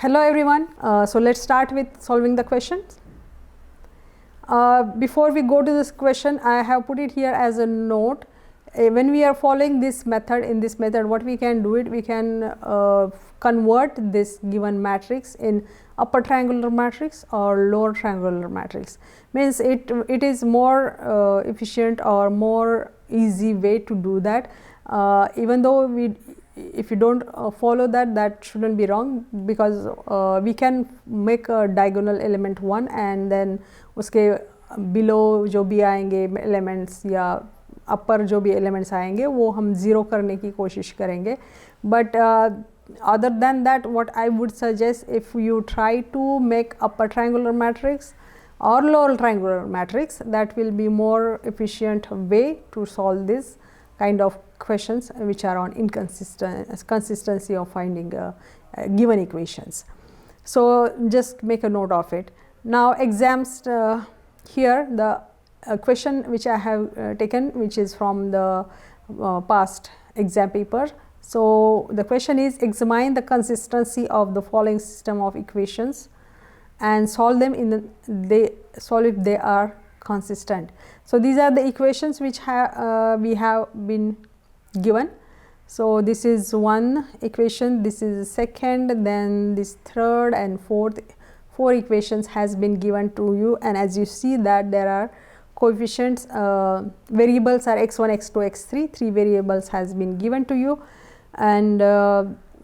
Hello everyone, so let's start with solving the questions. Before we go to this question, I have put it here as a note. When we are following this method, in this method what we can do it, we can convert this given matrix in upper triangular matrix or lower triangular matrix. Means it is more efficient or more easy way to do that. Even though if you don't follow that shouldn't be wrong, because we can make a diagonal element 1 and then उसके below जो भी आएंगे elements या upper जो भी elements आएंगे वो हम zero करने की कोशिश करेंगे. But other than that, what I would suggest, if you try to make upper triangular matrix or lower triangular matrix, that will be more efficient way to solve this kind of questions which are on consistency of finding given equations. So just make a note of it. Now exams, here the question which I have taken, which is from the past exam paper. So the question is, examine the consistency of the following system of equations and solve them solve if they are consistent. So these are the equations which we have been given. So this is one equation, this is second, then this third and fourth. 4 equations has been given to you, and as you see that there are coefficients, variables are x1, x2, x3, 3 variables has been given to you. And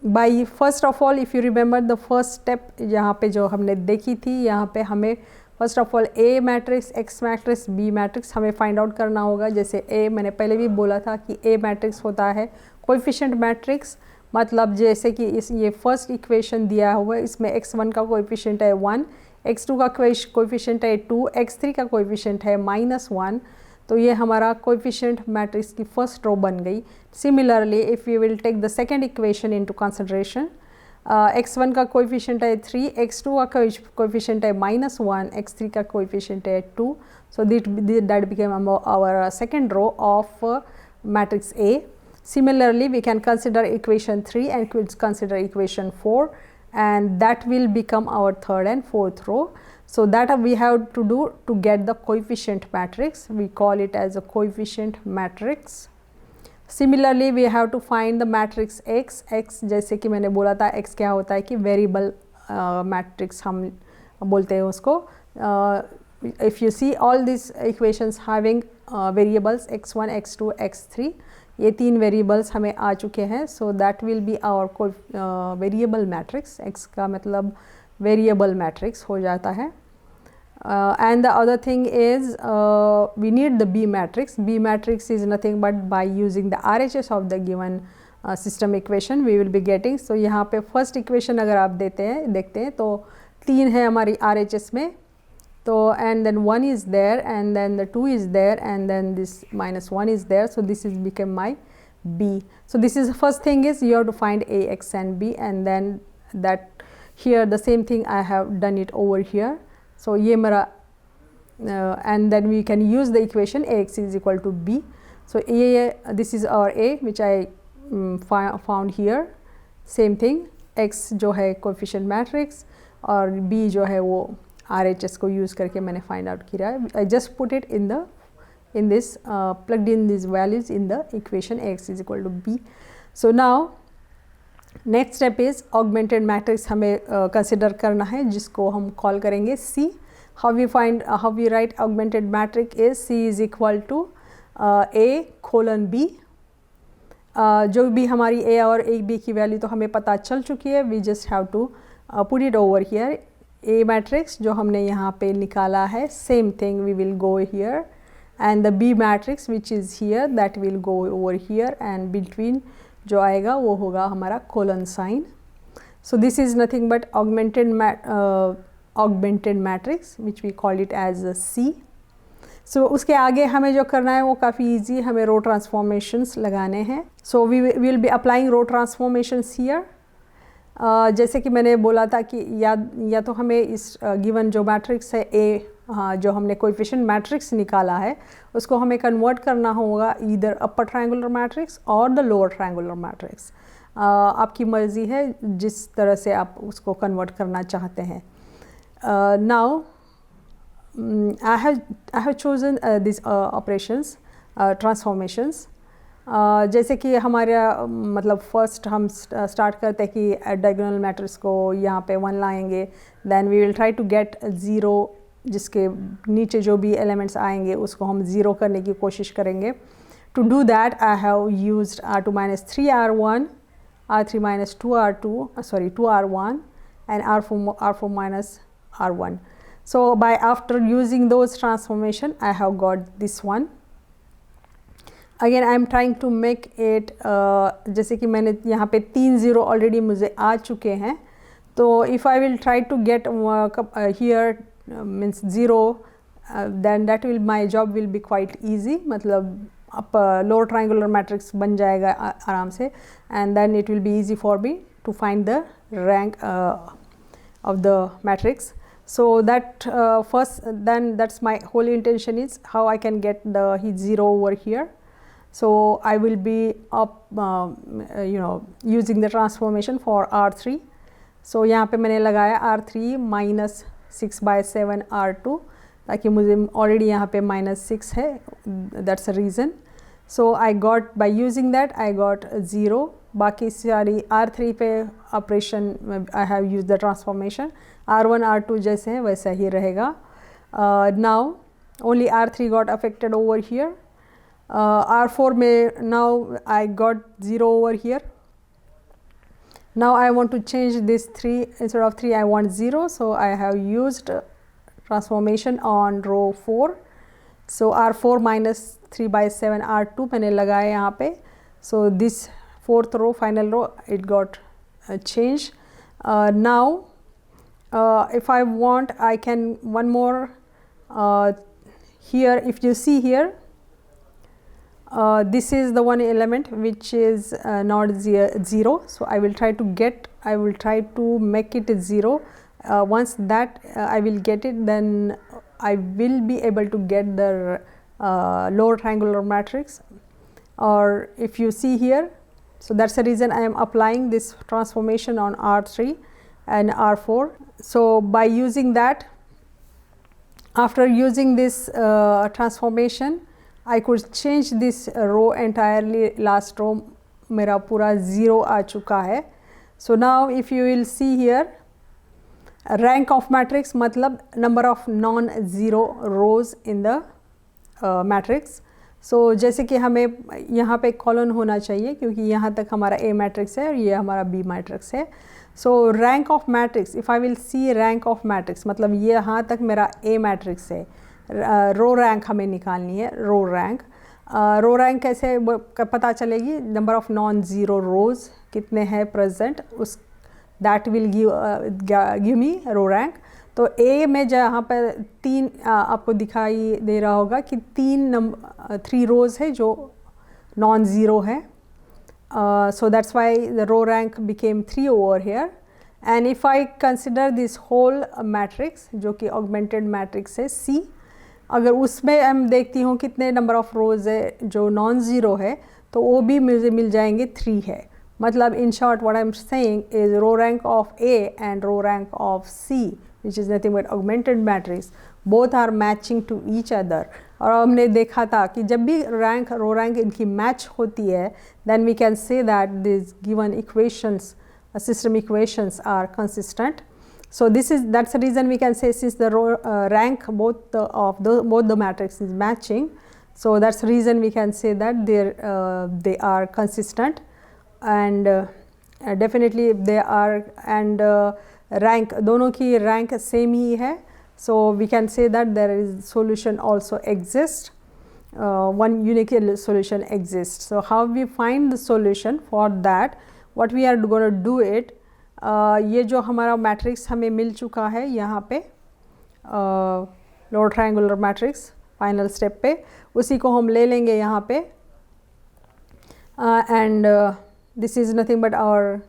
by first of all, if you remember the first step यहाँ पे जो हमने देखी थी, यहाँ पे हमें first of all A matrix, X matrix, B matrix हमें फाइंड आउट करना होगा. जैसे ए, मैंने पहले भी बोला था कि ए मैट्रिक्स होता है कोएफिशिएंट मैट्रिक्स. मतलब जैसे कि ये फर्स्ट इक्वेशन दिया हुआ है, इसमें x1 का कोएफिशिएंट है 1, x2 का कोएफिशिएंट है 2, x3 का कोएफिशिएंट है -1. तो ये हमारा कोएफिशिएंट मैट्रिक्स की फर्स्ट रो बन गई. Similarly if you will take the second equation into consideration, x1 का कोएफिशिएंट है 3, x2 का कोएफिशिएंट है -1, x3 का कोएफिशिएंट है 2. सो that became our second row of matrix A. Similarly, we can consider equation 3 and consider equation 4, and that will become our third and fourth row. So that we have to do to get the coefficient matrix. We call it as a coefficient matrix. Similarly, we have to find the matrix X. X जैसे कि मैंने बोला था, X क्या होता है कि variable matrix हम बोलते हैं उसको. If you see all these equations having variables x1, x2, x3, ये 3 वेरिएबल्स हमें आ चुके हैं. So that will be our variable matrix. X का मतलब वेरिएबल मैट्रिक्स हो जाता है. And the other thing is we need the B matrix. B matrix is nothing but by using the RHS of the given system equation we will be getting. So यहाँ पे first equation अगर आप देखते हैं तो 3 है हमारी RHS में. तो and then 1 is there, and then the 2 is there, and then this -1 is there. So this is become my B. So this is the first thing is you have to find A, X and B, and then that here the same thing I have done it over here. So ये मेरा and then we can use the equation Ax is equal to B. So this is our A which I found here. Same thing, X जो है coefficient matrix और B जो है वो RHS को use करके मैंने फाइंड आउट किया है. I just put it in this plugged in these values in the equation Ax is equal to B. So now next step is augmented matrix हमें consider करना है, जिसको हम कॉल करेंगे C. How we write augmented matrix is C is equal to A colon B. जो भी हमारी A और A B की वैल्यू तो हमें पता चल चुकी है. We just have to put it over here. A matrix जो हमने यहाँ पे निकाला है, same thing we will go here, and the B matrix which is here that will go over here, and between जो आएगा वो होगा हमारा colon sign. So this is nothing but augmented matrix which we call it as a C. So उसके आगे हमें जो करना है वो काफ़ी easy, हमें row transformations लगाने हैं. So we will be applying row transformations here. जैसे कि मैंने बोला था कि या तो हमें इस गिवन जो मैट्रिक्स है A, जो हमने कोएफिशिएंट मैट्रिक्स निकाला है, उसको हमें कन्वर्ट करना होगा ईदर अपर ट्रायंगुलर मैट्रिक्स और द लोअर ट्रायंगुलर मैट्रिक्स. आपकी मर्ज़ी है जिस तरह से आप उसको कन्वर्ट करना चाहते हैं. Now I have chosen these operations, transformations. जैसे कि हमारा मतलब फर्स्ट हम स्टार्ट करते हैं कि डायगोनल मैट्रिक्स को यहाँ पे 1 लाएंगे, then we will try to get 0, जिसके नीचे जो भी एलिमेंट्स आएंगे उसको हम 0 करने की कोशिश करेंगे. To do that I have used R2 minus 3R1, R3 minus 2R2, sorry 2R1 and R4 minus R1. So by after using those transformation I have got this one. Again I am trying to make it जैसे कि मैंने यहाँ पे 3 0 already मुझे आ चुके हैं, तो if I will try to get here means 0 then that will my job will be quite easy. मतलब आप lower triangular matrix बन जाएगा आराम से, and then it will be easy for me to find the rank of the matrix. So that first then that's my whole intention is how I can get the 0 over here. So I will be using the transformation for R3. So यहाँ पे मैंने लगाया R3 minus 6/7 R2 ताकि मुझे already यहाँ पे -6 है, that's the reason. So I got by using that I got 0. बाकी सारी R3 पे operation I have used the transformation. R1 R2 जैसे है वैसा ही रहेगा. Now only R3 got affected over here. R4 में now I got 0 over here. Now I want to change this 3, instead of 3 I want 0, so I have used transformation on row 4. So R4 minus 3/7 R2 मैंने लगाया यहाँ पे. So this 4th row, final row, it got changed. Now if I want I can one more here. If you see here, this is the one element which is not 0, so I will try to make it 0. Once that I will get it, then I will be able to get the lower triangular matrix. Or if you see here, so that's the reason I am applying this transformation on R3 and R4. So by using that, after using this transformation, I could change this row entirely. Last row मेरा पूरा 0 आ चुका है. So now if you will see here, rank of matrix मतलब number of non-zero rows in the matrix. So जैसे कि हमें यहाँ पे कॉलन होना चाहिए क्योंकि यहाँ तक हमारा A matrix है और ये हमारा B matrix है. So rank of matrix, if I will see rank of matrix मतलब ये यहाँ तक मेरा A matrix है. रो रैंक हमें निकालनी है. रो रैंक कैसे पता चलेगी? Number of non zero rows कितने हैं प्रेजेंट, उस that will give me row rank. तो ए में जहाँ पर 3 आपको दिखाई दे रहा होगा कि 3 रोज़ है जो नॉन ज़ीरो है. So that's why the row rank became 3 over here. And if I consider this whole matrix जो कि augmented matrix है C, अगर उसमें हम देखती हूँ कितने नंबर ऑफ़ रोज़ है जो नॉन ज़ीरो है, तो वो भी मुझे मिल जाएंगे 3 है. मतलब in short what I am saying is row rank of A and row rank of C which is nothing but augmented matrix, both are matching to each other. और हमने देखा था कि जब भी रो रैंक इनकी मैच होती है, then we can say that this given equations, system equations are consistent. So that's the reason we can say since the rank both the matrix is matching, so that's the reason we can say that they are consistent. And definitely they are, and rank दोनों की rank same ही है. So we can say that there is solution also exists, one unique solution exists. So how we find the solution for that? What we are going to do it, ये जो हमारा matrix हमें मिल चुका है यहाँ पे lower triangular matrix final step पे, उसी को हम ले लेंगे यहाँ पे. And this is nothing but our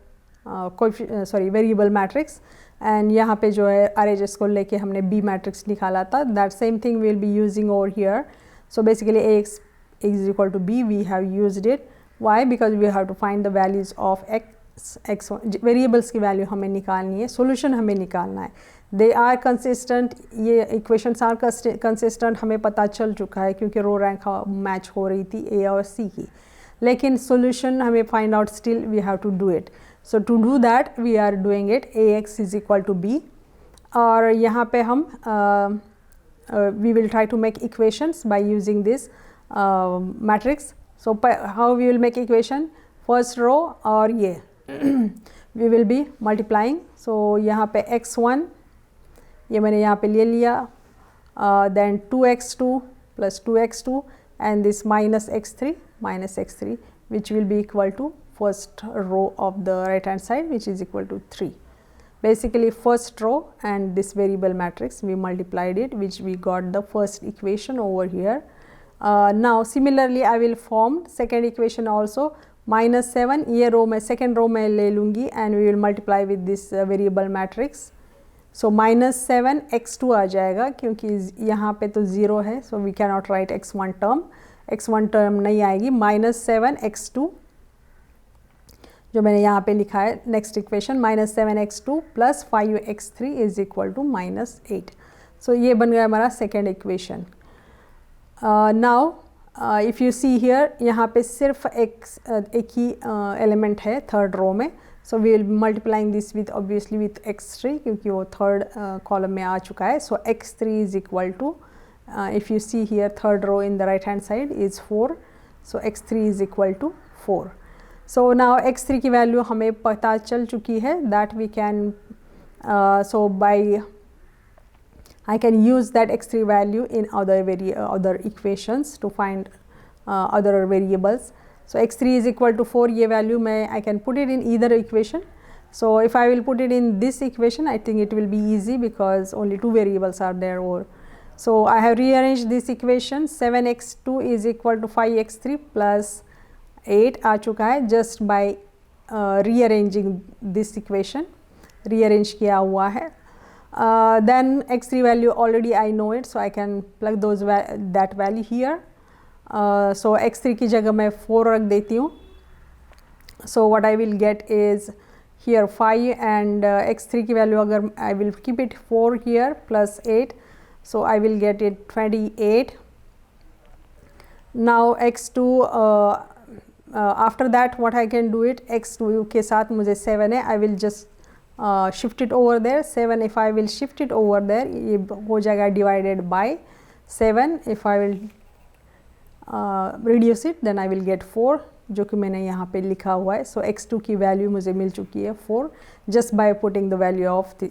variable matrix. And यहाँ पे जो है RHS को लेके हमने B मैट्रिक्स निकाला था. That same thing we will be using over here. So basically Ax is equal to B, we have used it. Why? Because we have to find the values of x x1 variables की value हमें निकालनी है, solution हमें निकालना है। They are consistent, ये equations are consistent हमें पता चल चुका है क्योंकि रो रैंक मैच हो रही थी ए और सी की, लेकिन सॉल्यूशन हमें find out, still we have to do it. So to do that we are doing it, ax is equal to b, और यहाँ पे हम we will try to make equations by using this matrix. So how we will make equation, first row और ये we will be multiplying. So यहाँ पे x1 ये मैंने यहाँ पे ले लिया, then 2x2 plus 2x2 and this minus x3 which will be equal to first row of the right hand side, which is equal to 3. Basically first row and this variable matrix we multiplied it, which we got the first equation over here. Now similarly I will form second equation also, -7 ये row में second row में ले लूँगी and we will multiply with this variable matrix. So -7 x2 आ जाएगा क्योंकि यहाँ पे तो 0 है, so we cannot write x1 term नहीं आएगी, -7 x2 जो मैंने यहाँ पे लिखा है next equation, -7 x2 plus 5 x3 is equal to -8. So ये बन गया हमारा second equation. Now if you see here, यहाँ पे सिर्फ एक ही एलिमेंट है थर्ड रो में, so we will multiplying this with obviously with x3 क्योंकि वो थर्ड कॉलम में आ चुका है. So x3 is equal to, if you see here third row in the right hand side is 4, सो x3 is equal to 4. So now x3 की value हमें पता चल चुकी है, that we can so by I can use that x3 value in other equations to find other variables. So x3 is equal to 4, ये value मैं I can put it in either equation. So if I will put it in this equation, I think it will be easy because only two variables are there. Or so I have rearranged this equation, 7x2 is equal to 5x3 plus 8 आ चुका है just by rearranging this equation, rearrange किया हुआ है. Then x3 value already I know it, so I can plug that value here. So x3 की जगह मैं 4 रख देती हूँ. So what I will get is here 5 and x3 की value अगर I will keep it 4 here plus 8, so I will get it 28. Now x2 after that what I can do it, x2 के साथ मुझे 7 है, I will just shift it over there. 7 if I will shift it over there, ये हो जाएगा divided by 7. If I will reduce it, then I will get 4, जो कि मैंने यहाँ पे लिखा हुआ है. So x2 की वैल्यू मुझे मिल चुकी है 4 just by putting the value of the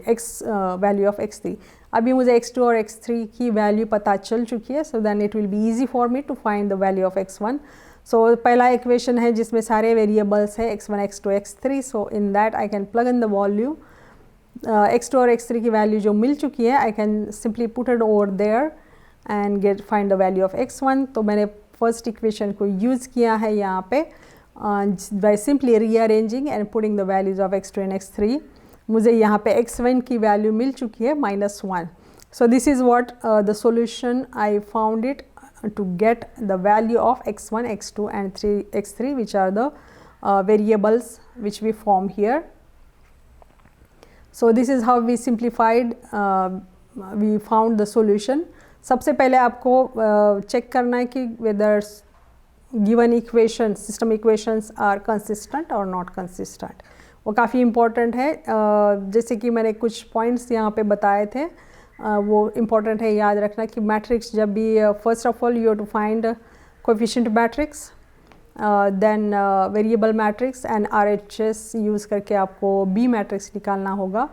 value of x3. अभी मुझे x2 और x3 की वैल्यू पता चल चुकी है, so then it will be easy for me to find the value of x1. So पहला इक्वेशन है जिसमें सारे वेरिएबल्स है x1 x2 x3. So in that I can plug in the value. x2 और x3 की value जो मिल चुकी है, I can simply put it over there and find the value of x1. तो मैंने फर्स्ट इक्वेशन को use किया है यहाँ पे by simply rearranging and putting the values of x2 and x3. मुझे यहाँ पे x1 की वैल्यू मिल चुकी है -1. So this is what the solution I found it to get the value of x1, x2 and x3, which are the variables which we form here. So this is how we simplified, we found the solution. सबसे पहले आपको check करना है कि whether given equations, system equations are consistent or not consistent. वो काफ़ी important है. जैसे कि मैंने कुछ points यहाँ पे बताए थे, वो इम्पॉर्टेंट है याद रखना कि मैट्रिक्स जब भी first of all you have to find coefficient matrix, then variable matrix and RHS use करके आपको बी मैट्रिक्स निकालना होगा.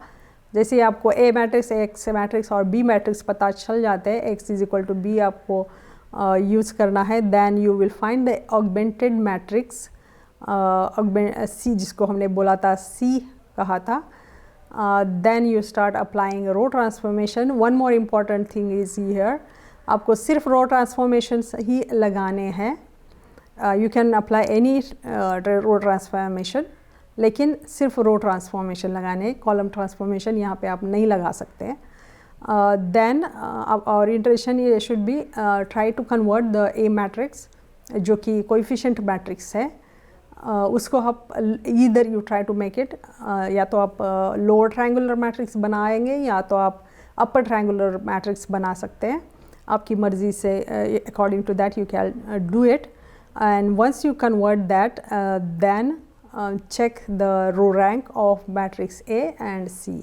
जैसे ही आपको ए मैट्रिक्स, एक्स मैट्रिक्स और बी मैट्रिक्स पता चल जाते हैं, X is equal to B आपको यूज़ करना है, then you will find the augmented matrix, C जिसको हमने बोला था सी कहा था. Then you start applying row transformation. One more important thing is here, आपको सिर्फ row transformations ही लगाने हैं. You can apply any row transformation, लेकिन सिर्फ row transformation लगाने, column transformation यहाँ पे आप नहीं लगा सकते. Then our intention should be try to convert the A matrix जो कि coefficient matrix है उसको आप either you try to make it, या तो आप लोअर ट्रायंगुलर मैट्रिक्स बनाएंगे या तो आप अपर ट्रायंगुलर मैट्रिक्स बना सकते हैं, आपकी मर्ज़ी से, according to that you can do it. And once you convert that then check the row rank of matrix A and C.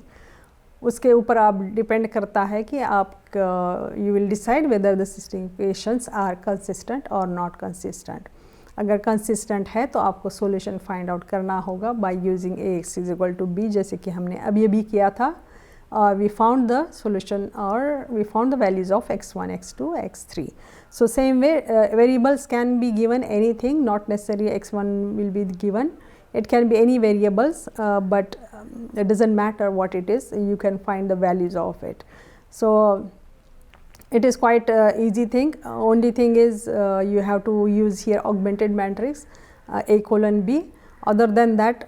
उसके ऊपर आप डिपेंड करता है कि आप you will decide whether the system equations are consistent or not consistent. अगर consistent है तो आपको solution find out करना होगा by using Ax is equal to B, जैसे कि हमने अभी किया था. We found the solution, or we found the values of x1, x2, x3. So same way variables can be given anything, not necessarily x1 will be given. It can be any variables, but it does not matter what it is, you can find the values of it. So it is quite easy thing. Only thing is you have to use here augmented matrix A colon B. Other than that,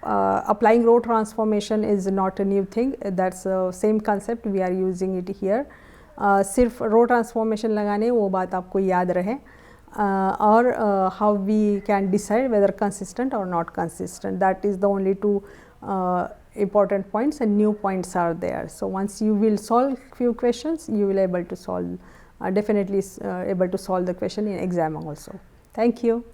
applying row transformation is not a new thing, that is the same concept, we are using it here. सिर्फ row transformation लगाने वो बात आपको याद रहे. Or how we can decide whether consistent or not consistent, that is the only two important points, and new points are there. So once you will solve few questions, you will able to solve, definitely able to solve the question in exam also. Thank you.